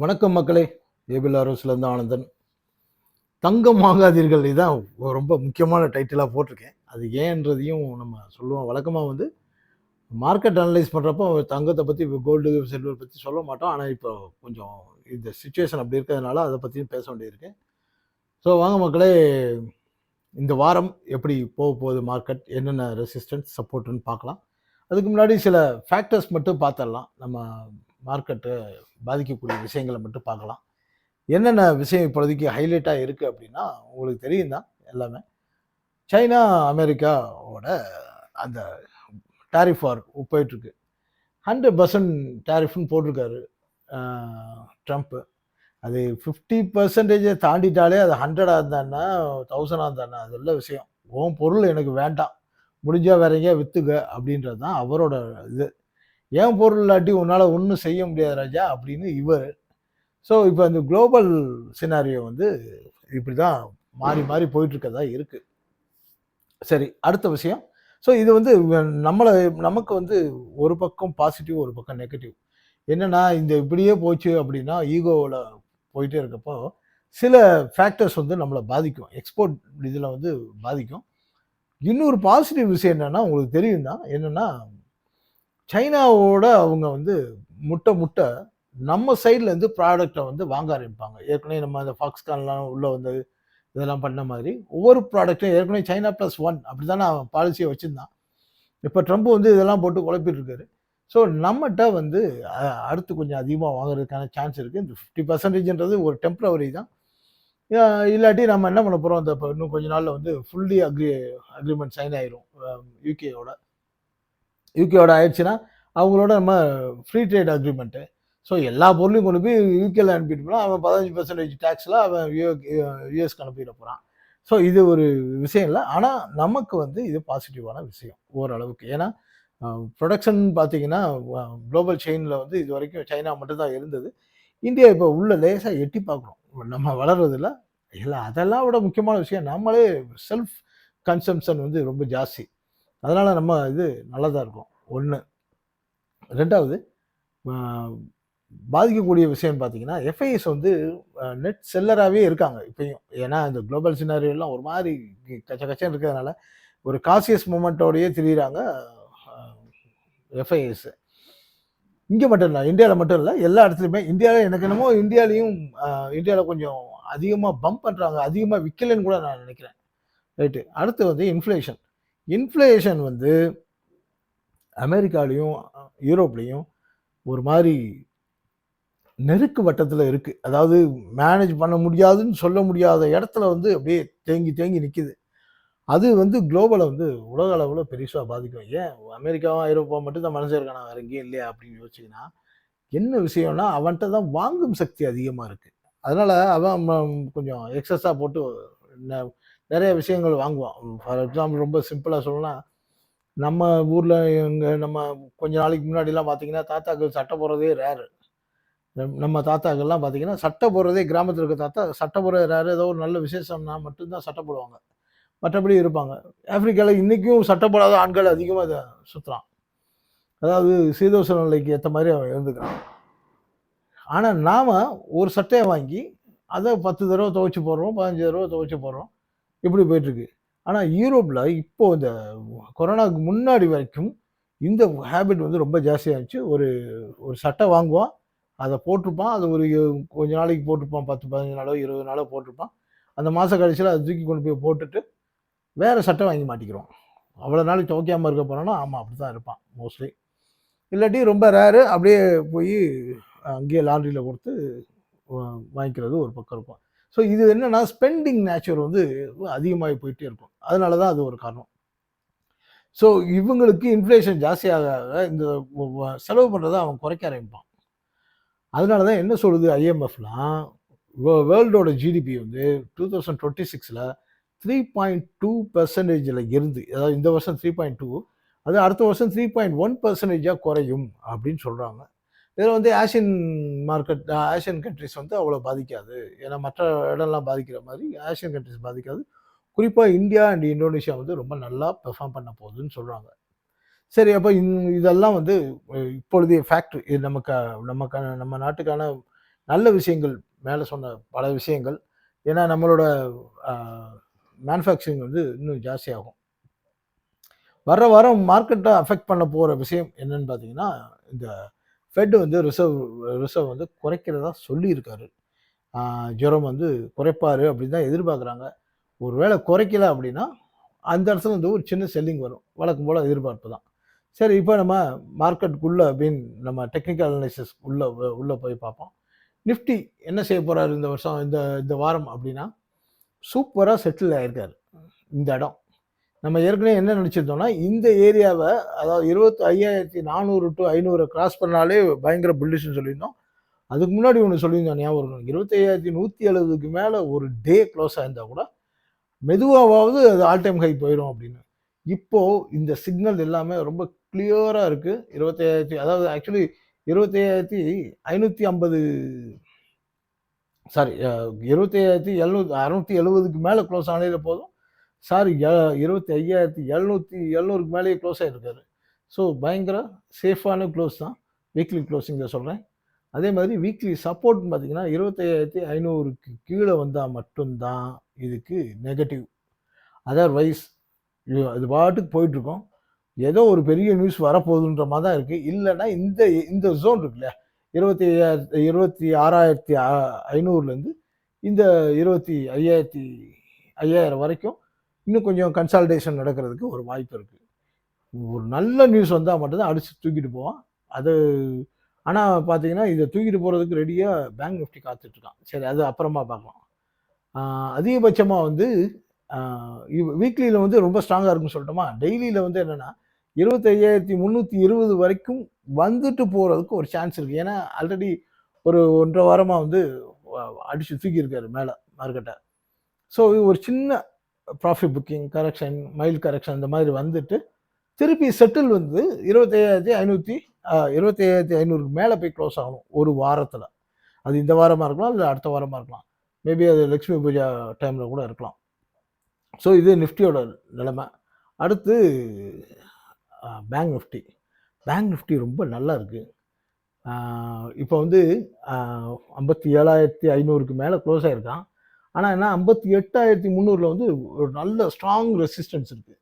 வணக்கம் மக்களே. ஏபிஎல் ஆரோஸ்லேருந்து ஆனந்தன். தங்கம் வாங்காதீர்கள் இதுதான் ரொம்ப முக்கியமான டைட்டிலாக போட்டிருக்கேன். அது ஏன்றதையும் நம்ம சொல்லுவோம். வழக்கமாக வந்து மார்க்கெட் அனலைஸ் பண்ணுறப்போ தங்கத்தை பற்றி கோல்டு சில்வர் பற்றி சொல்ல மாட்டோம். ஆனால் இப்போ கொஞ்சம் இந்த சுச்சுவேஷன் அப்படி இருக்கிறதுனால அதை பற்றியும் பேச வேண்டியிருக்கு. ஸோ வாங்க மக்களே, இந்த வாரம் எப்படி போக போகுது மார்க்கெட், என்னென்ன ரெசிஸ்டன்ஸ் சப்போர்ட்டுன்னு பார்க்கலாம். அதுக்கு முன்னாடி சில ஃபேக்டர்ஸ் மட்டும் பார்த்துடலாம். நம்ம மார்க்கெட்டை பாதிக்கக்கூடிய விஷயங்களை மட்டும் பார்க்கலாம். என்னென்ன விஷயம் இப்போதைக்கு ஹைலைட்டாக இருக்குது அப்படின்னா, உங்களுக்கு தெரியும் தான் எல்லாமே. சைனா அமெரிக்காவோட அந்த டாரிஃப் வார் போயிட்டுருக்கு. 100% டாரிஃப்னு போட்டிருக்காரு ட்ரம்ப்பு. அது 50% தாண்டிட்டாலே அது 100 இருந்தான்னா 1000 இருந்தானா அது நல்ல விஷயம். உன் பொருள் எனக்கு வேண்டாம், முடிஞ்சால் வேற எங்கேயா விற்றுக அப்படின்றது தான் அவரோட இது. என் பொருள் இல்லாட்டி உன்னால் ஒன்றும் செய்ய முடியாது ராஜா அப்படின்னு இவர். ஸோ இப்போ அந்த குளோபல் சினாரியோ வந்து இப்படி தான் மாறி மாறி போயிட்டுருக்கதா இருக்குது. சரி, அடுத்த விஷயம். ஸோ இது வந்து நமக்கு வந்து ஒரு பக்கம் பாசிட்டிவ், ஒரு பக்கம் நெகட்டிவ். என்னென்னா, இந்த இப்படியே போச்சு அப்படின்னா ஈகோவில் போயிட்டே இருக்கப்போ சில ஃபேக்டர்ஸ் வந்து நம்மளை பாதிக்கும். எக்ஸ்போர்ட் இதில் வந்து பாதிக்கும். இன்னொரு பாசிட்டிவ் விஷயம் என்னென்னா, உங்களுக்கு தெரியும் தான், என்னென்னா சைனாவோட அவங்க வந்து முட்டை நம்ம சைட்லேருந்து ப்ராடக்டை வந்து வாங்க ஆரம்பிப்பாங்க. ஏற்கனவே நம்ம அந்த ஃபாக்ஸ்கான்லாம் உள்ளே வந்தது இதெல்லாம் பண்ண மாதிரி ஒவ்வொரு ப்ராடக்ட்டும் ஏற்கனவே சைனா +1 அப்படி தானே அவன் பாலிசியை வச்சுருந்தான். இப்போ ட்ரம்ப் வந்து இதெல்லாம் போட்டு குழப்பிட்டு இருக்காரு. ஸோ நம்மகிட்ட வந்து அடுத்து கொஞ்சம் அதிகமாக வாங்குறதுக்கான சான்ஸ் இருக்குது. இந்த 50%ன்றது ஒரு டெம்பரவரி தான். இல்லாட்டி நம்ம என்ன பண்ண போகிறோம், இந்த இன்னும் கொஞ்ச நாளில் வந்து ஃபுல்லி அக்ரிமெண்ட் சைன் ஆயிரும் யூகேயோட ஆயிடுச்சுன்னா அவங்களோட நம்ம ஃப்ரீ ட்ரேட் அக்ரிமெண்ட்டு. ஸோ எல்லா பொருளையும் கொண்டு போய் யூகேல அனுப்பிட்டு போனால் அவன் 15% டேக்ஸில் அவன் யூஎஸ்க்கு அனுப்பிட போகிறான். ஸோ இது ஒரு விஷயம் இல்லை. ஆனால் நமக்கு வந்து இது பாசிட்டிவான விஷயம் ஓரளவுக்கு. ஏன்னா ப்ரொடக்ஷன் பார்த்தீங்கன்னா குளோபல் செயினில் வந்து இது வரைக்கும் சைனா மட்டும்தான் இருந்தது. இந்தியா இப்போ உள்ள லேசாக எட்டி பார்க்குறோம். நம்ம வளர்றதில்ல இல்லை, அதெல்லாம் விட முக்கியமான விஷயம் நம்மளே செல்ஃப் கன்சம்ஷன் வந்து ரொம்ப ஜாஸ்தி. அதனால் நம்ம இது நல்லதாக இருக்கும். ஒன்று. ரெண்டாவது, பாதிக்கக்கூடிய விஷயம் பார்த்தீங்கன்னா, எஃப்ஐஎஸ் வந்து நெட் செல்லராகவே இருக்காங்க இப்பயும். ஏன்னா இந்த குளோபல் சினாரியோலாம் ஒரு மாதிரி கச்சன்னு இருக்கிறதுனால ஒரு காசியஸ் மூமெண்ட்டோடையே திரியிறாங்க எஃப்ஐஎஸ். இங்கே மட்டும் இல்லை, இந்தியாவில் மட்டும் இல்லை, எல்லா இடத்துலையுமே. இந்தியாவில் எனக்கு என்னமோ இந்தியாவில் கொஞ்சம் அதிகமாக பம்ப் பண்ணுறாங்க, அதிகமாக விற்கலைன்னு கூட நான் நினைக்கிறேன். ரைட்டு. அடுத்து வந்து இன்ஃப்ளேஷன் வந்து அமெரிக்காலையும் யூரோப்லேயும் ஒரு மாதிரி நெருக்கு வட்டத்தில் இருக்குது. அதாவது மேனேஜ் பண்ண முடியாதுன்னு சொல்ல முடியாத இடத்துல வந்து அப்படியே தேங்கி நிற்கிது. அது வந்து குளோபலை வந்து உலக அளவில் பெருசாக பாதிக்கும். ஏன் அமெரிக்காவும் ஐரோப்பா மட்டும் தான் மனசு இருக்கானா, வேற எங்கேயும் இல்லையா அப்படின்னு யோசிச்சிங்கன்னா, என்ன விஷயம்னா அவன்கிட்ட தான் வாங்கும் சக்தி அதிகமாக இருக்குது. அதனால் அவன் கொஞ்சம் எக்ஸஸாக போட்டு நிறைய விஷயங்கள் வாங்குவான். ஃபார் எக்ஸாம்பிள் ரொம்ப சிம்பிளாக சொல்லணும்னா, நம்ம ஊரில் நம்ம கொஞ்ச நாளைக்கு முன்னாடிலாம் பார்த்தீங்கன்னா தாத்தாக்கள் சட்டை போடுறதே ரேரு. நம்ம தாத்தாக்கள்லாம் பார்த்தீங்கன்னா சட்டை போடுறதே, கிராமத்தில் இருக்க தாத்தா சட்டை போடுறது ரேரு. ஏதோ ஒரு நல்ல விசேஷம்னா மட்டும்தான் சட்டை போடுவாங்க, மற்றபடி இருப்பாங்க. ஆப்பிரிக்காவில் இன்றைக்கும் சட்டை போடாத ஆண்கள் அதிகமாக இதை சுற்றுறான். அதாவது சீதோஷ நிலைக்கு ஏற்ற மாதிரி அவன் இருந்துக்கிறான். ஆனால் நாம் ஒரு சட்டையை வாங்கி அதை 10 தடவை துவைச்சி போடுறோம், 15 தடவை துவைச்சி போடுறோம், இப்படி போயிட்டுருக்கு. ஆனால் யூரோப்பில் இப்போது இந்த கொரோனாவுக்கு முன்னாடி வரைக்கும் இந்த ஹேபிட் வந்து ரொம்ப ஜாஸ்தியாக இருந்துச்சு. ஒரு சட்டை வாங்குவான், அதை போட்டிருப்பான், அது ஒரு கொஞ்ச நாளைக்கு போட்டிருப்பான், 10 15 நாளோ 20 நாளோ போட்டிருப்பான். அந்த மாத கடைசியில் அதை தூக்கி கொண்டு போய் போட்டுட்டு வேறு சட்டை வாங்கி மாட்டிக்கிறோம். அவ்வளோ நாளைக்கு துவைக்காமல் இருக்க போகிறான்னா ஆமாம் அப்படி தான் இருப்பான் மோஸ்ட்லி. இல்லாட்டி ரொம்ப ரேரு அப்படியே போய் அங்கேயே லாண்ட்ரியில் கொடுத்து வாங்கிக்கிறது ஒரு பக்கம் இருக்கும். ஸோ இது என்னென்னா ஸ்பெண்டிங் நேச்சர் வந்து அதிகமாகி போயிட்டே இருக்கும். அதனால தான் அது ஒரு காரணம். ஸோ இவங்களுக்கு இன்ஃப்ளேஷன் ஜாஸ்தியாக இந்த செலவு பண்ணுறதை அவன் குறைக்க ஆரம்பிப்பான். அதனால தான் என்ன சொல்லுது ஐஎம்எஃப்லாம், வேர்ல்டோட ஜிடிபி வந்து 2026ல் 3.2% இருந்து, அதாவது இந்த வருஷம் 3.2, அது அடுத்த வருஷம் 3.1% குறையும் அப்படின்னு சொல்கிறாங்க. இதில் வந்து ஆசியன் கண்ட்ரிஸ் வந்து அவ்வளோ பாதிக்காது. ஏன்னா மற்ற இடம்லாம் பாதிக்கிற மாதிரி ஆசியன் கண்ட்ரிஸ் பாதிக்காது. குறிப்பாக இந்தியா அண்ட் இந்தோனேஷியா வந்து ரொம்ப நல்லா பெர்ஃபார்ம் பண்ண போகுதுன்னு சொல்கிறாங்க. சரி, அப்போ இதெல்லாம் வந்து இப்பொழுதைய ஃபேக்ட். இது நம்ம நாட்டுக்கான நல்ல விஷயங்கள் மேலே சொன்ன பல விஷயங்கள். ஏன்னா நம்மளோட மேனுஃபேக்சரிங் வந்து இன்னும் ஜாஸ்தியாகும். வர வாரம் மார்க்கெட்டை அஃபெக்ட் பண்ண போகிற விஷயம் என்னன்னு பார்த்தீங்கன்னா, இந்த ஃபெட் வந்து ரிசர்வ் வந்து குறைக்கிறதா சொல்லியிருக்காரு. ஜெரோம் வந்து குறைப்பாரு அப்படின்னு தான் எதிர்பார்க்குறாங்க. ஒரு வேளை குறைக்கல அப்படின்னா, அந்த இடத்துல வந்து ஒரு சின்ன செல்லிங் வரும். வழக்கம் போல எதிர்பார்ப்பு தான். சரி, இப்போ நம்ம மார்க்கெட்டுக்குள்ள அப்படின்னு நம்ம டெக்னிக்கல் அனலைசிஸ் உள்ள போய் பார்ப்போம். நிஃப்டி என்ன செய்ய போறாரு இந்த வருஷம், இந்த இந்த வாரம் அப்படின்னா, சூப்பரா செட்டில் ஆயிருக்காரு இந்த இடம். நம்ம ஏற்கனவே என்ன நினைச்சிருந்தோம்னா, இந்த ஏரியாவ அதாவது 25,400 டூ 500 கிராஸ் பண்ணாலே பயங்கர புல்லிஷ்ன்னு சொல்லியிருந்தோம். அதுக்கு முன்னாடி ஒண்ணு சொல்லியிருந்தோம் ஞாபகம் இருக்கும். 25,170க்கு மேல ஒரு டே க்ளோஸ் ஆயிருந்தா கூட, மெதுவாவாவது அது ஆல் டைம் ஹை போயிரும் அப்படின்னு. இப்போ இந்த சிக்னல் எல்லாமே ரொம்ப கிளியரா இருக்கு. 25,000 அதாவது ஆக்சுவலி 25,550 சாரி 25,670க்கு மேல க்ளோஸ் ஆனாலே போதும். சாரி 25,700க்கு மேலேயே க்ளோஸ் ஆயிருக்காரு. ஸோ பயங்கர சேஃபான க்ளோஸ் தான். வீக்லி க்ளோசிங்கில சொல்றேன். அதே மாதிரி வீக்லி சப்போர்ட்னு பார்த்தீங்கன்னா, 25,500க்கு கீழ வந்தா மட்டும் தான் இதுக்கு நெகட்டிவ். அதர்வைஸ் அது பாட்டுக்கு போயிட்டுருக்கும். ஏதோ ஒரு பெரிய நியூஸ் வரப்போகுதுன்ற மாரி தான் இருக்கு. இல்லன்னா இந்த இந்த ஜோன் இருக்கு இல்லையா? 26,500லேருந்து இந்த 25,000 வரைக்கும் இன்னும் கொஞ்சம் கன்சாலிடேஷன் நடக்கிறதுக்கு ஒரு வாய்ப்பு இருக்கு. ஒரு நல்ல நியூஸ் வந்தா மட்டும் தான் அடிச்சு தூக்கிட்டு போவான். அது ஆனா பார்த்தீங்கன்னா, இத தூக்கிட்டு போறதுக்கு ரெடியா பேங்க் நிஃப்டி காத்துட்டு இருக்கான். சரி, அது அப்புறமா பார்க்கலாம். ஆ அதிகபட்சமா வந்து ஆ வீக்லில வந்து ரொம்ப ஸ்ட்ராங்கா இருக்குன்னு சொல்லட்டுமா? டெய்லில வந்து என்னன்னா, 25,320 வரைக்கும் வந்துட்டு போறதுக்கு ஒரு சான்ஸ் இருக்கு. ஏன்னா, ஆல்ரெடி ஒரு 1 1/2 வாரமா வந்து அடிச்சு தூக்கியிருக்காரு மேல மார்க்கெட்ட. ஸோ ஒரு சின்ன profit booking, correction, mild correction இந்த மாதிரி வந்துட்டு, திருப்பி செட்டில் வந்து 25,500 25,500க்கு மேல போய் க்ளோஸ் ஆகணும். ஒரு வாரத்துல. அது இந்த வாரமா இருக்கலாம், இல்ல அடுத்த வாரமா இருக்கலாம். மேபி அது லட்சுமி பூஜா டைம்ல கூட இருக்கலாம். ஸோ இது நிஃப்டியோட நிலைமை. அடுத்து பேங்க் நிஃப்டி. பேங்க் நிஃப்டி ரொம்ப நல்லா இருக்கு. இப்போ வந்து 57,500க்கு மேல க்ளோஸ் ஆயிருக்கான். ஆனா என்ன 58,300ல வந்து ஒரு நல்ல ஸ்ட்ராங் ரெசிஸ்டன்ஸ் இருக்கு.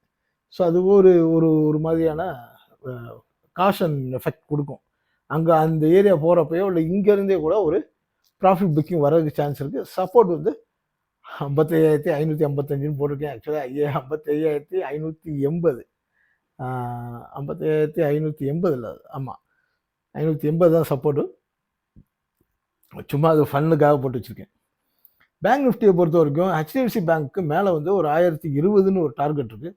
ஸோ அது ஒரு ஒரு ஒரு மாதிரியான அ காஷன் எஃபெக்ட் குடுக்கும். அங்க அந்த ஏரியா போறப்பயோ, இல்ல இங்க இருந்தே கூட ஒரு ப்ராஃபிட் புக்கிங் வரதுக்கு சான்ஸ் இருக்கு. சப்போர்ட் வந்து 55,555ன்னு போட்டிருக்கேன். ஆக்சுவலா 55,580. 55,580 இல்ல. ஆமா. 580 தான் சப்போர்ட்டு. சும்மா அது ஃபன்னுக்காக போட்டு வச்சிருக்கேன். பேங்க் நிஃப்டிய பொறுத்தவரைக்கும் HDFC பேங்க்கு மேல வந்து ஒரு 1020ன்னு ஒரு டார்கெட் இருக்கு.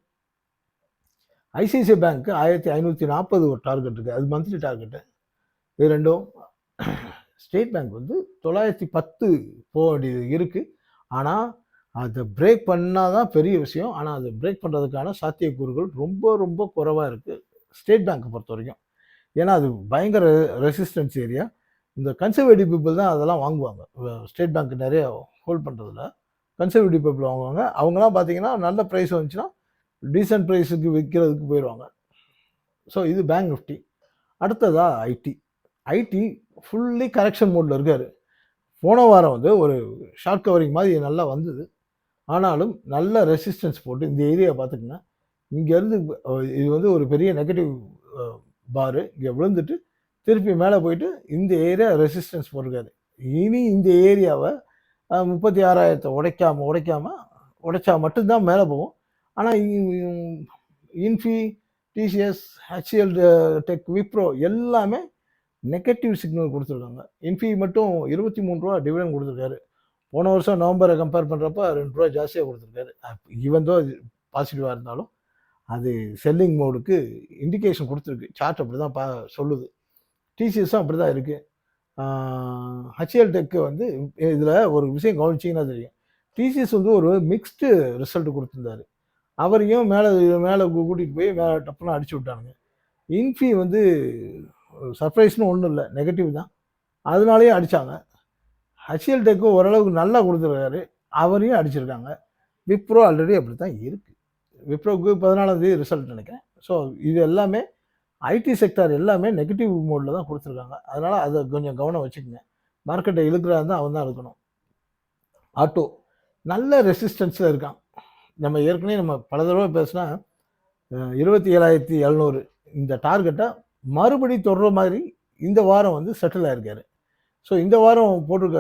ஐசிஐசிஐ பேங்க்கு 1540 ஒரு டார்கெட் இருக்கு. அது மந்த்லி டார்கெட்டு. இது 2ம். ஸ்டேட் பேங்க் வந்து 910 போக வேண்டியது இருக்கு. ஆனா, அத பிரேக் பண்ணா தான் பெரிய விஷயம். ஆனா, அத பிரேக் பண்றதுக்கான சாத்தியக்கூறுகள் ரொம்ப ரொம்ப குறைவா இருக்கு. ஸ்டேட் பேங்க்க பொறுத்தவரைக்கும். ஏன்னா, அது பயங்கர ரெசிஸ்டன்ஸ் ஏரியா. இந்த கன்சர்வேட்டிவ் பீப்பிள் தான் அதெல்லாம் வாங்குவாங்க. ஸ்டேட் பேங்க் நெறைய ஹோல்ட் பண்றதுல. கன்சர்வேட்டிவ் பீப்பிள் வாங்குவாங்க. அவங்கலாம் பார்த்தீங்கன்னா, நல்ல பிரைஸ் வந்துச்சுன்னா, டீசென்ட் பிரைஸுக்கு விக்கிறதுக்கு போயிருவாங்க. ஸோ இது பேங்க் நிஃப்டி. அடுத்ததா ஐடி. ஐடி ஃபுல்லி கரெக்ஷன் மோட்ல இருக்காரு. போன வாரம் வந்து ஒரு ஷார்ட் கவரிங் மாதிரி நல்லா வந்தது. ஆனாலும் நல்ல ரெசிஸ்டன்ஸ் போட்டு இந்த ஏரியா பார்த்துக்கங்க. இங்கேருந்து இது வந்து ஒரு பெரிய நெகட்டிவ் அ பாரு. இங்க விழுந்துட்டு திருப்பி மேல போயிட்டு இந்த ஏரியா ரெசிஸ்டன்ஸ் போட்டிருக்காரு. இனி இந்த ஏரியாவ 36,000 உடைச்சா மட்டும் தான் மேல போகும். ஆனா Infy, TCS, HCL tech, Wipro எல்லாமே நெகட்டிவ் சிக்னல் குடுத்துருக்காங்க. இன்ஃபி மட்டும் ரூ. 23 டிவிடெண்ட் குடுத்துருக்காரு. போன வருஷம் நவம்பர கம்பேர் பண்றப்ப ரூ. 2 ஜாஸ்தியா குடுத்துருக்காரு. ஈவன் தோ பாசிட்டிவா இருந்தாலும், அது செல்லிங் மோடுக்கு இண்டிகேஷன் குடுத்துருக்கு. சார்ட் அப்படிதான் சொல்லுது. டிசிஎஸும் அப்படிதான் இருக்கு. HCL டெக் வந்து இதுல ஒரு விஷயம் கவனிச்சீங்கன்னா தெரியும். டிசிஎஸ் வந்து ஒரு மிக்ஸ்டு ரிசல்ட் குடுத்திருந்தாரு. அவரையும் மேல கூட்டிட்டு போய் மேல டப்புன்னு அடிச்சு விட்டானுங்க. இன்ஃபி வந்து சர்ப்ரைஸ்ன்னு ஒண்ணும் இல்ல. நெகட்டிவ் தான். அதனாலேயே அடிச்சாங்க. HCL டெக் ஓரளவுக்கு நல்லா குடுத்துருக்காரு. அவரையும் அடிச்சிருக்காங்க. விப்ரோ ஆல்ரெடி அப்படித்தான் இருக்கு. விப்ரோவுக்கு 14ஆம் தேதி ரிசல்ட் நினைக்கிறேன். ஸோ இது எல்லாமே ஐடி செக்டார் எல்லாமே நெகட்டிவ் மோட்ல தான் குடுத்துருக்காங்க. அதனால அத கொஞ்சம் கவனம் வச்சுக்கங்க. மார்க்கெட்டை இழுக்கிறதா இருந்தால் அவன் தான் இருக்கணும். ஆட்டோ நல்ல ரெசிஸ்டன்ஸில் இருக்கான். நம்ம ஏற்கனவே நம்ம பல தடவை பேசினா 27,700 இந்த டார்கெட்டை மறுபடி தொடர மாதிரி இந்த வாரம் வந்து செட்டில் ஆயிருக்காரு. ஸோ இந்த வாரம் போட்டிருக்க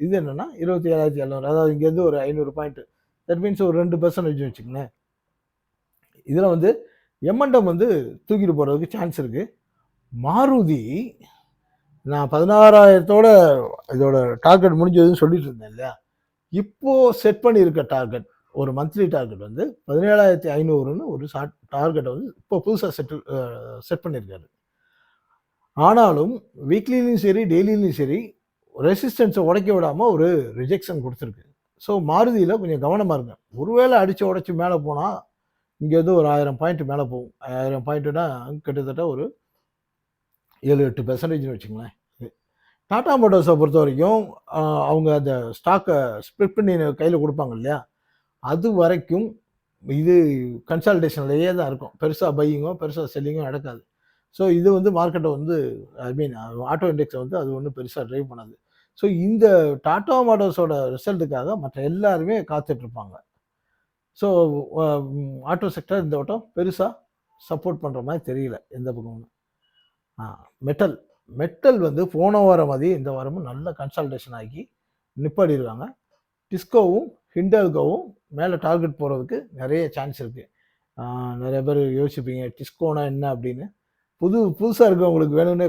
இது என்னென்னா 27,700, அதாவது இங்கேருந்து ஒரு 500 பாயிண்ட். தட் மீன்ஸ் ஒரு 2% வச்சுக்கோங்களேன். இதில் வந்து எம்என்டம் வந்து தூக்கிட்டு போகிறதுக்கு சான்ஸ் இருக்குது. மாருதி நான் 16,000 இதோட டார்கெட் முடிஞ்சதுன்னு சொல்லிட்டு இருந்தேன் இல்லையா, இப்போது செட் பண்ணியிருக்க டார்கெட் ஒரு மந்த்லி டார்கெட் வந்து 17,500ன்னு ஒரு டார்கெட்டை வந்து இப்போ புதுசாக செட் பண்ணியிருக்காரு. ஆனாலும் வீக்லிலையும் சரி டெய்லிலையும் சரி ரெசிஸ்டன்ஸை உடைக்க விடாமல் ஒரு ரிஜெக்ஷன் கொடுத்துருக்கு. ஸோ மாருதியில் கொஞ்சம் கவனமாக இருங்க. ஒருவேளை அடித்து உடச்சி மேலே போனால் இங்கேருந்து ஒரு 1000 பாயிண்ட் மேலே போகும். 1000 பாயிண்ட்டுனா கிட்டத்தட்ட ஒரு 7-8% வச்சுங்களேன். டாடா மோட்டார்ஸை பொறுத்த வரைக்கும் அவங்க அந்த ஸ்டாக்கை ஸ்ப்ளிட் பண்ணி கையில் கொடுப்பாங்க இல்லையா, அது வரைக்கும் இது கன்சால்டேஷன்லேயே தான் இருக்கும். பெருசாக பையிங்கோ பெருசாக செல்லிங்கோ நடக்காது. ஸோ இது வந்து மார்க்கெட்டை வந்து ஆட்டோ இண்டெக்ஸை வந்து அது ஒன்றும் பெருசாக ட்ரைவ் பண்ணாது. ஸோ இந்த டாடா மோட்டார்ஸோட ரிசல்ட்டுக்காக மற்ற எல்லாருமே காத்துட்ருப்பாங்க. ஸோ ஆட்டோ செக்டர் இந்த வட்டம் பெருசாக சப்போர்ட் பண்ணுற மாதிரி தெரியல எந்த பக்கமும். மெட்டல் வந்து போன வாரம் மாதிரி இந்த வாரமும் நல்ல கன்சல்டேஷன் ஆகி நிப்பாடிருக்காங்க. டிஸ்கோவும் ஹிண்டால்கோவும் மேலே டார்கெட் போகிறதுக்கு நிறைய சான்ஸ் இருக்குது. நிறைய பேர் யோசிப்பீங்க டிஸ்கோனா என்ன அப்படின்னு. புதுசாக இருக்கவங்களுக்கு வேணும்னே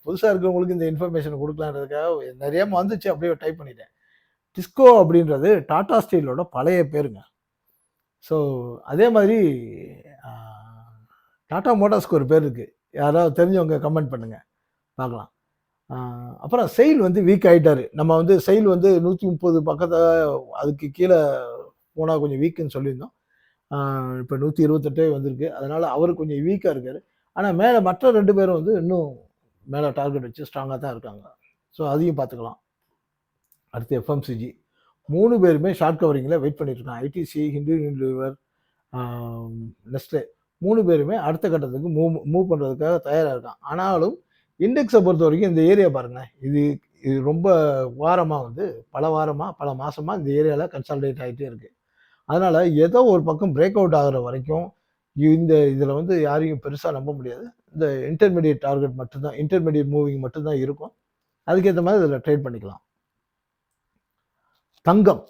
புதுசாக இருக்கவங்களுக்கு இந்த இன்ஃபர்மேஷன் கொடுக்கலான்றதுக்காக நிறைய வந்துச்சு, அப்படியே டைப் பண்ணிட்டேன். டிஸ்கோ அப்படின்றது டாடா ஸ்டீலோட பழைய பேருங்க. ஸோ அதே மாதிரி டாடா மோட்டார்ஸ்க்கு ஒரு பேர் இருக்குது. யாராவது தெரிஞ்சவங்க கமெண்ட் பண்ணுங்கள் பார்க்கலாம். அப்புறம் செயில் வந்து வீக் ஆகிட்டார். நம்ம வந்து செயில் வந்து 130 பக்கத்தை அதுக்கு கீழே போனால் கொஞ்சம் வீக்குன்னு சொல்லியிருந்தோம். இப்போ 128 வந்திருக்கு. அதனால் அவர் கொஞ்சம் வீக்காக இருக்கார். ஆனால் மேலே மற்ற 2 பேரும் வந்து இன்னும் மேலே டார்கெட் வச்சு ஸ்ட்ராங்காக தான் இருக்காங்க. ஸோ அதையும் பார்த்துக்கலாம். அடுத்து எஃப்எம்சிஜி 3 பேருமே ஷார்ட் கவரிங்கில் வெயிட் பண்ணிட்டுருக்காங்க. ஐடிசி, ஹிந்து யூனிலிவர், நெஸ்லே 3 பேருமே அடுத்த கட்டத்துக்கு மூவ் பண்ணுறதுக்காக தயாராக இருக்கான். ஆனாலும் இண்டெக்ஸை பொறுத்த வரைக்கும் இந்த ஏரியா பாருங்கள், இது ரொம்ப வாரமாக வந்து பல மாதமாக இந்த ஏரியாவில் கன்சால்டேட் ஆகிட்டே இருக்குது. அதனால் ஏதோ ஒரு பக்கம் பிரேக் அவுட் ஆகிற வரைக்கும் இதில் வந்து யாரையும் பெருசாக நம்ப முடியாது. இந்த இன்டர்மீடியட் டார்கெட் மட்டும்தான், இன்டர்மீடியட் மூவிங் மட்டும்தான் இருக்கும். அதுக்கேற்ற மாதிரி இதில் ட்ரேட் பண்ணிக்கலாம். தங்கம்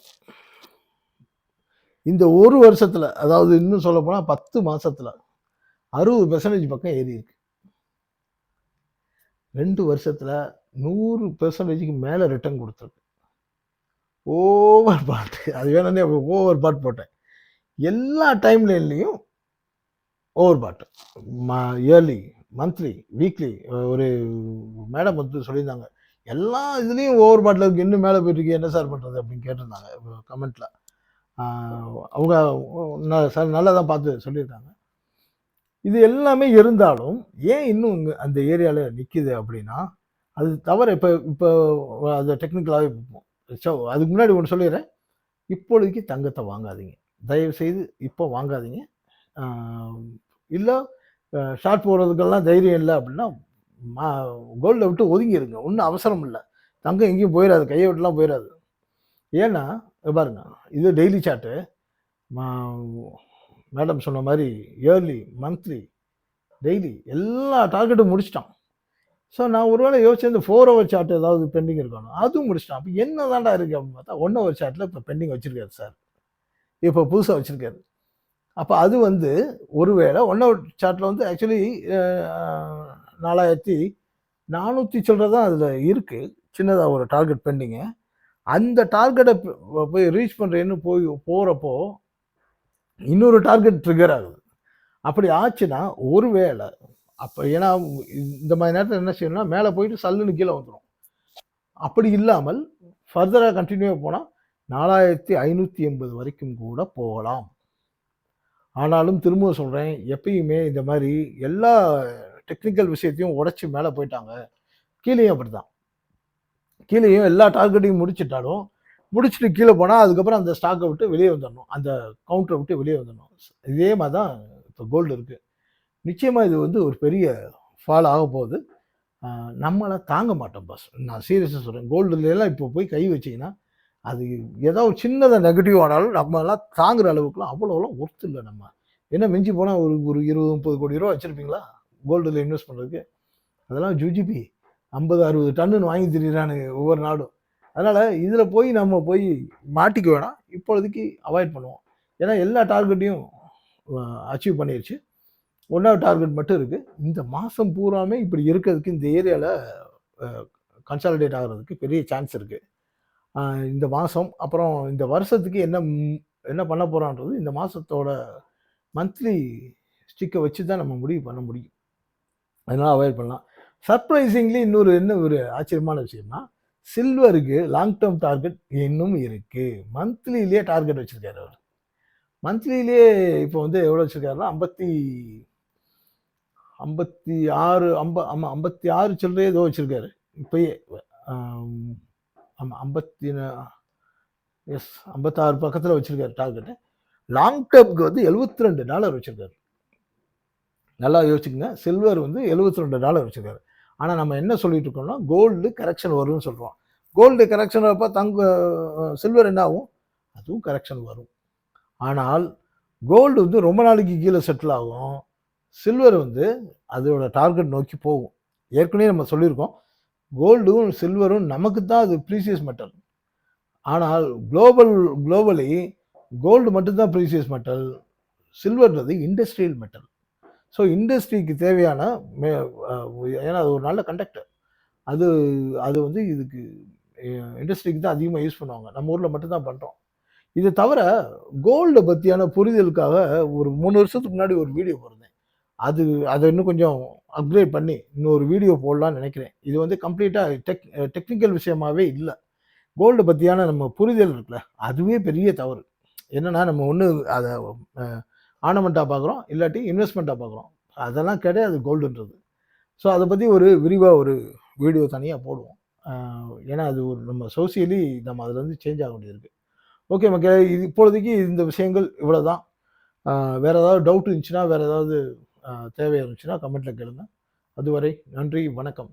இந்த ஒரு வருஷத்தில், அதாவது இன்னும் சொல்ல போனால் 10 மாதத்தில் 60% பக்கம் ஏறி இருக்கு. 2 வருஷத்தில் 100%க்கு மேலே ரிட்டர்ன் கொடுத்துருக்கு. ஓவர் பாட், அது வேணும்னே ஓவர் பாட் போட்டேன். எல்லா டைம் லைன்லேயும் overbought, yearly, monthly, weekly. ஒரு மேடம் வந்து சொல்லியிருந்தாங்க, எல்லா இதுலேயும் ஓவர் பாட்டில் இருக்கு, இன்னும் மேலே போயிட்டுருக்கு, என்ன சார் பண்ணுறது அப்படின்னு கேட்டிருந்தாங்க கமெண்ட்டில். அவங்க சார் நல்லா தான் பார்த்து சொல்லியிருக்காங்க. இது எல்லாமே இருந்தாலும் ஏன் இன்னும் அந்த ஏரியாவில் நிற்கிது அப்படின்னா, அது தவிர இப்போ அதை டெக்னிக்கலாகவே பார்ப்போம். ஸோ அதுக்கு முன்னாடி ஒன்று சொல்லிடுறேன். இப்பொழுதைக்கு தங்கத்தை வாங்காதீங்க, தயவு செய்து இப்போ வாங்காதீங்க. இல்லை ஷார்ட் போகிறதுக்கெல்லாம் தைரியம் இல்லை அப்படின்னா கோல்டை விட்டு ஒதுங்கிடுங்க. ஒன்றும் அவசரம் இல்லை. தங்கம் எங்கேயும் போயிடாது, கையை விட்டுலாம் போயிடாது. ஏன்னா பாருங்க, இது டெய்லி சார்ட்டு. மேடம் சொன்ன மாதிரி இயர்லி, மந்த்லி, டெய்லி எல்லா டார்கெட்டும் முடிச்சிட்டான். ஸோ நான் ஒருவேளை யோசிச்சு இந்த 4 ஹவர் சார்ட் ஏதாவது பெண்டிங் இருக்கணும், அதுவும் முடிச்சிட்டான். அப்போ என்ன தாண்டா இருக்குது அப்படின்னு பார்த்தா 1 ஹவர் சார்ட்டில் இப்போ பெண்டிங் வச்சுருக்காரு சார், இப்போ புதுசாக வச்சுருக்காரு. அப்போ அது வந்து ஒருவேளை 1 ஹவர் சார்ட்டில் வந்து ஆக்சுவலி 4,400 சில்லரை தான் அதில் இருக்குது, சின்னதாக ஒரு டார்கெட் பெண்டிங்கு. அந்த டார்கெட்டை போய் ரீச் பண்ணுறேன்னு போகிறப்போ இன்னொரு டார்கெட் ட்ரிகர் ஆகுது. அப்படி ஆச்சுன்னா ஒருவேளை அப்போ, ஏன்னா இந்த மாதிரி நேரத்தில் என்ன செய்யணும்னா மேலே போயிட்டு சல்லுன்னு கீழே வந்துடும். அப்படி இல்லாமல் ஃபர்தராக கண்டினியூவாக போனால் 4,580 வரைக்கும் கூட போகலாம். ஆனாலும் திரும்ப சொல்கிறேன், எப்பயுமே இந்த மாதிரி எல்லா டெக்னிக்கல் விஷயத்தையும் உடைச்சி மேலே போயிட்டாங்க. கீழேயும் அப்படி தான். கீழேயும் எல்லா டார்கெட்டையும் முடிச்சுட்டு கீழே போனால் அதுக்கப்புறம் அந்த ஸ்டாக்கை விட்டு வெளியே வந்துடணும், அந்த கவுண்டரை விட்டு வெளியே வந்துடணும். இதே மாதிரி தான் இப்போ கோல்டு இருக்குது. நிச்சயமாக இது வந்து ஒரு பெரிய ஃபால் ஆக போகுது. நம்மளால் தாங்க மாட்டோம் பாஸ். நான் சீரியஸாக சொல்கிறேன். கோல்டுலலாம் இப்போ போய் கை வச்சிங்கன்னா அது ஏதோ சின்னதாக நெகட்டிவ் ஆனாலும் நம்மளாம் தாங்குற அளவுக்குலாம் அவ்வளோலாம் ஒர்த் இல்லை நம்ம. என்ன மிஞ்சி போனால் ஒரு ஒரு 20-30 கோடி ரூபா வச்சுருப்பீங்களா கோல்டில் இன்வெஸ்ட் பண்ணுறதுக்கு? அதெல்லாம் ஜுஜிபி 50-60 டன்னுன்னு வாங்கி திரியிறானுங்க ஒவ்வொரு நாடும். அதனால் இதில் போய் நம்ம போய் மாட்டிக்க வேணாம். இப்பொழுதைக்கு அவாய்ட் பண்ணுவோம். ஏன்னா எல்லா டார்கெட்டையும் அச்சீவ் பண்ணிருச்சு. 1வது டார்கெட் மட்டும் இருக்குது. இந்த மாதம் பூராமே இப்படி இருக்கிறதுக்கு இந்த ஏரியாவில் கன்சாலிடேட் ஆகிறதுக்கு பெரிய சான்ஸ் இருக்குது. இந்த மாதம் அப்புறம் இந்த வருஷத்துக்கு என்ன பண்ண போகிறோன்றது இந்த மாதத்தோட மந்த்லி ஸ்டிக்கை வச்சு தான் நம்ம முடிவு பண்ண முடியும். அதனால் அவாய்ட் பண்ணலாம். சர்ப்ரைசிங்லி இன்னொரு என்ன ஒரு ஆச்சரியமான விஷயம்னா, சில்வருக்கு லாங் டேர்ம் டார்கெட் இன்னும் இருக்குது. மந்த்லியிலேயே டார்கெட் வச்சுருக்காரு அவர். மந்த்லியிலேயே இப்போ வந்து எவ்வளோ வச்சுருக்காருன்னா 56 சில்லறையே ஏதோ வச்சுருக்காரு இப்போயே. ஆமாம் 56 பக்கத்தில் வச்சுருக்காரு டார்கெட்டு. லாங் டேர்முக்கு வந்து $72 வச்சுருக்காரு. நல்லா யோசிச்சுக்கங்க. சில்வர் வந்து $72 வச்சுருக்காரு. ஆனால் நம்ம என்ன சொல்லிட்டு இருக்கோம்னா கோல்டு கரெக்ஷன் வரும்னு சொல்கிறோம். கோல்டு கரெக்ஷன் வரப்போ சில்வர் என்ன ஆகும்? அதுவும் கரெக்ஷன் வரும். ஆனால் கோல்டு வந்து ரொம்ப நாளைக்கு கீழே செட்டில் ஆகும். சில்வர் வந்து அதோட டார்கெட் நோக்கி போகும். ஏற்கனவே நம்ம சொல்லியிருக்கோம், கோல்டும் சில்வரும் நமக்கு தான் அது ப்ரீசியஸ் மெட்டல். ஆனால் குளோபலி கோல்டு மட்டும்தான் ப்ரீசியஸ் மெட்டல், சில்வர்ன்றது இண்டஸ்ட்ரியல் மெட்டல். ஸோ இண்டஸ்ட்ரிக்கு தேவையான ஏன்னா அது ஒரு நல்ல கண்டக்டர். அது அது வந்து இதுக்கு இண்டஸ்ட்ரிக்கு தான் அதிகமாக யூஸ் பண்ணுவாங்க. நம்ம ஊரில் மட்டும்தான் பண்ணுறோம். இதை தவிர கோல்டை பற்றியான புரிதலுக்காக ஒரு 3 வருஷத்துக்கு முன்னாடி ஒரு வீடியோ போட்டிருந்தேன். அதை இன்னும் கொஞ்சம் அப்கிரேட் பண்ணி இன்னொரு வீடியோ போடலான்னு நினைக்கிறேன். இது வந்து கம்ப்ளீட்டாக டெக்னிக்கல் விஷயமாகவே இல்லை. கோல்டு பற்றியான நம்ம புரிதல் இருக்குல்ல, அதுவே பெரிய தவறு. என்னென்னா நம்ம ஒன்று அதை ஆர்னமெண்ட்டாக பார்க்குறோம், இல்லாட்டி இன்வெஸ்ட்மெண்ட்டாக பார்க்குறோம். அதெல்லாம் கிடையாது கோல்டுன்றது. ஸோ அதை பற்றி விரிவாக ஒரு வீடியோ தனியாக போடுவோம். ஏன்னா அது ஒரு நம்ம சோசியலி நம்ம அதுலேருந்து சேஞ்ச் ஆக வேண்டியது இருக்குது. ஓகே மக்களே, இது இப்பொழுதைக்கு இந்த விஷயங்கள் இவ்வளோ தான். வேறு ஏதாவது டவுட் இருந்துச்சுன்னா, வேறு ஏதாவது தேவை இருந்துச்சுன்னா கமெண்ட்டில் கேளுங்க. அதுவரை நன்றி, வணக்கம்.